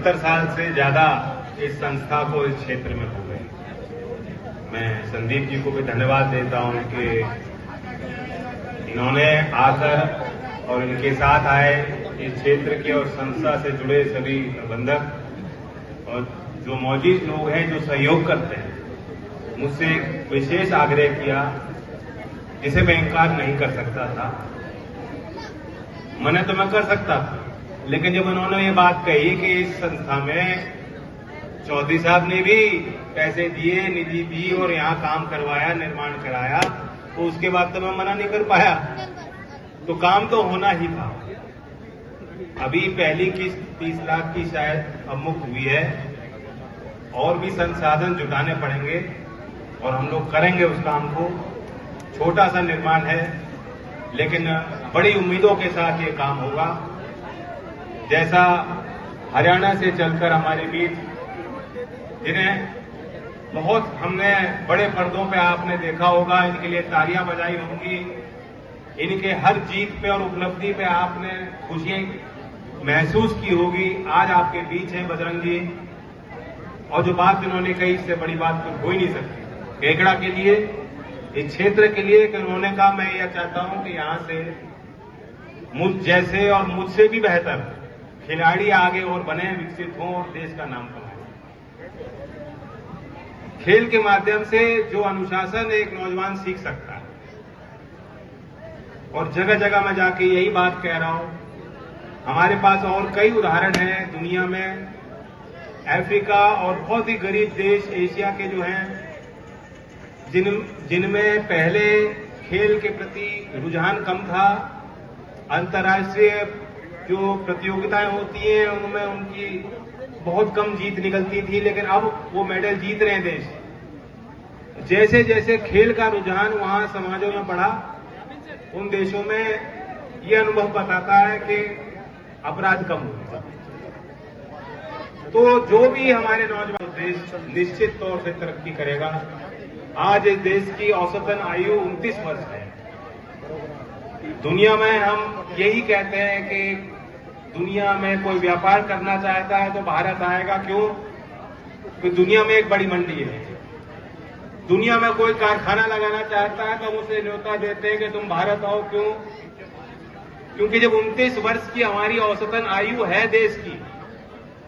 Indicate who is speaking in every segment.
Speaker 1: 70 साल से ज्यादा इस संस्था को इस क्षेत्र में हो गए। मैं संदीप जी को भी धन्यवाद देता हूं कि इन्होंने आकर और इनके साथ आए इस क्षेत्र के और संस्था से जुड़े सभी प्रबंधक और जो मौजूद लोग हैं जो सहयोग करते हैं, मुझसे एक विशेष आग्रह किया जिसे मैं इनकार नहीं कर सकता था। मना तो मैं कर सकता था, लेकिन जब उन्होंने ये बात कही कि इस संस्था में चौधरी साहब ने भी पैसे दिए, निधि दी और यहाँ काम करवाया, निर्माण कराया, तो उसके बाद तो मैं मना नहीं कर पाया। तो काम तो होना ही था। अभी पहली किस्त 30 लाख की शायद अवमुक्त हुई है, और भी संसाधन जुटाने पड़ेंगे और हम लोग करेंगे उस काम को। छोटा सा निर्माण है, लेकिन बड़ी उम्मीदों के साथ ये काम होगा। जैसा हरियाणा से चलकर हमारे बीच जिन्हें बहुत हमने बड़े पर्दों पे आपने देखा होगा, इनके लिए तालियां बजाई होंगी, इनके हर जीत पे और उपलब्धि पे आपने खुशी महसूस की होगी। आज आपके बीच है बजरंग जी, और जो बात इन्होंने कही इससे बड़ी बात तो हो ही नहीं सकती। केकड़ा के लिए, इस क्षेत्र के लिए उन्होंने कहा मैं यह चाहता हूं कि यहां से मुझ जैसे और मुझसे भी बेहतर खिलाड़ी आगे और बने, विकसित हों और देश का नाम कमाएं। खेल के माध्यम से जो अनुशासन एक नौजवान सीख सकता है, और जगह जगह मैं जाके यही बात कह रहा हूं। हमारे पास और कई उदाहरण हैं दुनिया में, अफ्रीका और बहुत ही गरीब देश एशिया के जो हैं, जिनमें पहले खेल के प्रति रुझान कम था। अंतर्राष्ट्रीय जो प्रतियोगिताएं होती हैं उनमें उनकी बहुत कम जीत निकलती थी, लेकिन अब वो मेडल जीत रहे हैं देश। जैसे जैसे खेल का रुझान वहां समाजों में बढ़ा, उन देशों में ये अनुभव बताता है कि अपराध कम हुआ। तो जो भी हमारे नौजवान देश निश्चित तौर से तरक्की करेगा। आज इस देश की औसतन आयु 29 वर्ष है। दुनिया में हम यही कहते हैं कि दुनिया में कोई व्यापार करना चाहता है तो भारत आएगा। क्यों? क्योंकि दुनिया में एक बड़ी मंडी है। दुनिया में कोई कारखाना लगाना चाहता है तो हम उसे न्योता देते हैं कि तुम भारत आओ। क्यों? क्योंकि जब 29 वर्ष की हमारी औसतन आयु है देश की,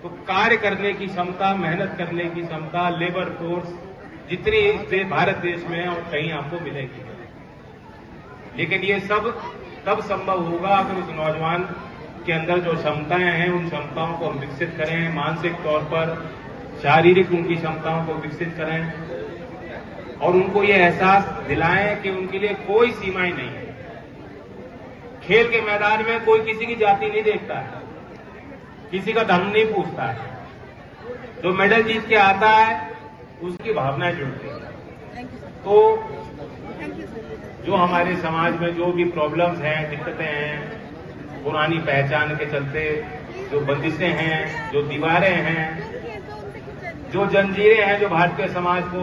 Speaker 1: तो कार्य करने की क्षमता, मेहनत करने की क्षमता, लेबर फोर्स जितनी भारत देश में है और कहीं आपको मिलेगी। लेकिन ये सब तब संभव होगा अगर उस नौजवान के अंदर जो क्षमताएं हैं उन क्षमताओं को हम विकसित करें, मानसिक तौर पर, शारीरिक उनकी क्षमताओं को विकसित करें और उनको ये एहसास दिलाएं कि उनके लिए कोई सीमाएं नहीं है। खेल के मैदान में कोई किसी की जाति नहीं देखता है, किसी का धर्म नहीं पूछता है। जो मेडल जीत के आता है उसकी भावनाएं जुड़ती हैं। तो जो हमारे समाज में जो भी प्रॉब्लम्स हैं, दिक्कतें हैं, पुरानी पहचान के चलते जो बंदिशें हैं, जो दीवारें हैं, जो जंजीरें हैं जो भारतीय समाज को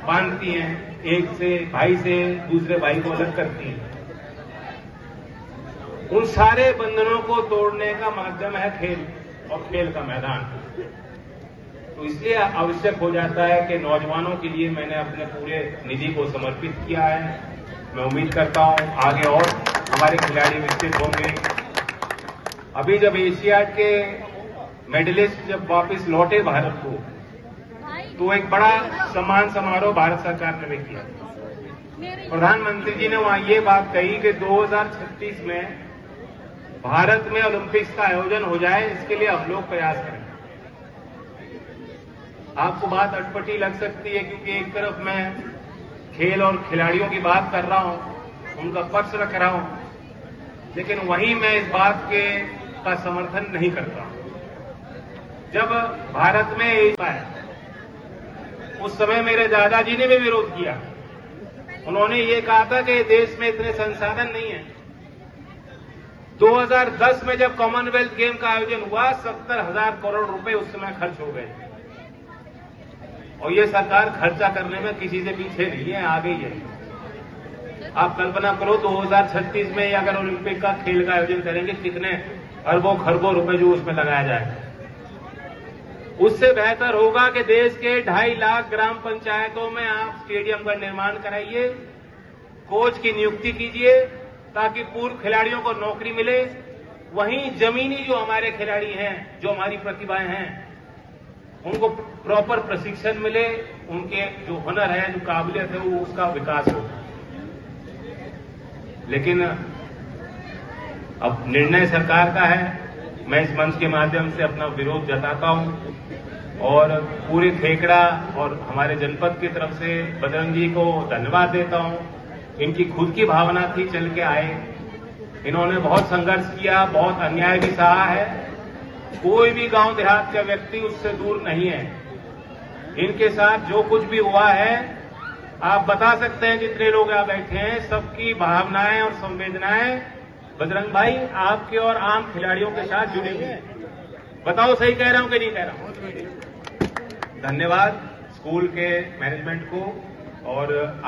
Speaker 1: बांधती हैं, एक से भाई से दूसरे भाई को अलग करती हैं, उन सारे बंधनों को तोड़ने का माध्यम है खेल और खेल का मैदान। तो इसलिए आवश्यक हो जाता है कि नौजवानों के लिए मैंने अपने पूरे निधि को समर्पित किया है। मैं उम्मीद करता हूं आगे और हमारे खिलाड़ी विकसित होंगे। अभी जब एशियाड के मेडलिस्ट जब वापस लौटे भारत को, तो एक बड़ा सम्मान समारोह भारत सरकार ने भी किया। प्रधानमंत्री जी ने वहां ये बात कही कि 2036 में भारत में ओलंपिक्स का आयोजन हो जाए, इसके लिए हम लोग प्रयास करें। आपको बात अटपटी लग सकती है क्योंकि एक तरफ मैं खेल और खिलाड़ियों की बात कर रहा हूं, उनका पक्ष रख रहा हूं, लेकिन वहीं मैं इस बात का समर्थन नहीं करता। जब भारत में आया उस समय मेरे दादाजी ने भी विरोध किया। उन्होंने ये कहा था कि देश में इतने संसाधन नहीं है। 2010 में जब कॉमनवेल्थ गेम का आयोजन हुआ, 70,000 करोड़ रुपए उस समय खर्च हो गए। और ये सरकार खर्चा करने में किसी से पीछे नहीं है, आगे ही है। आप कल्पना करो 2036 में अगर ओलंपिक का खेल का आयोजन करेंगे, कितने अरबों खरबों रुपए जो उसमें लगाया जाए। उससे बेहतर होगा कि देश के 2.5 लाख ग्राम पंचायतों में आप स्टेडियम का निर्माण कराइए, कोच की नियुक्ति कीजिए ताकि पूर्व खिलाड़ियों को नौकरी मिले। वहीं जमीनी जो हमारे खिलाड़ी हैं, जो हमारी प्रतिभाएं हैं, उनको प्रॉपर प्रशिक्षण मिले, उनके जो हुनर है, जो काबिलियत है, वो उसका विकास हो। लेकिन अब निर्णय सरकार का है। मैं इस मंच के माध्यम से अपना विरोध जताता हूं और पूरे खेकड़ा और हमारे जनपद की तरफ से बजरंग जी को धन्यवाद देता हूं। इनकी खुद की भावना थी, चल के आए, इन्होंने बहुत संघर्ष किया, बहुत अन्याय भी सहा है। कोई भी गांव देहात का व्यक्ति उससे दूर नहीं है। इनके साथ जो कुछ भी हुआ है, आप बता सकते हैं, जितने लोग यहाँ बैठे हैं, सबकी भावनाएं और संवेदनाएं बजरंग भाई आपके और आम खिलाड़ियों के साथ जुड़ी हुई है। बताओ सही कह रहा हूं कि नहीं कह रहा हूं? धन्यवाद स्कूल के मैनेजमेंट को और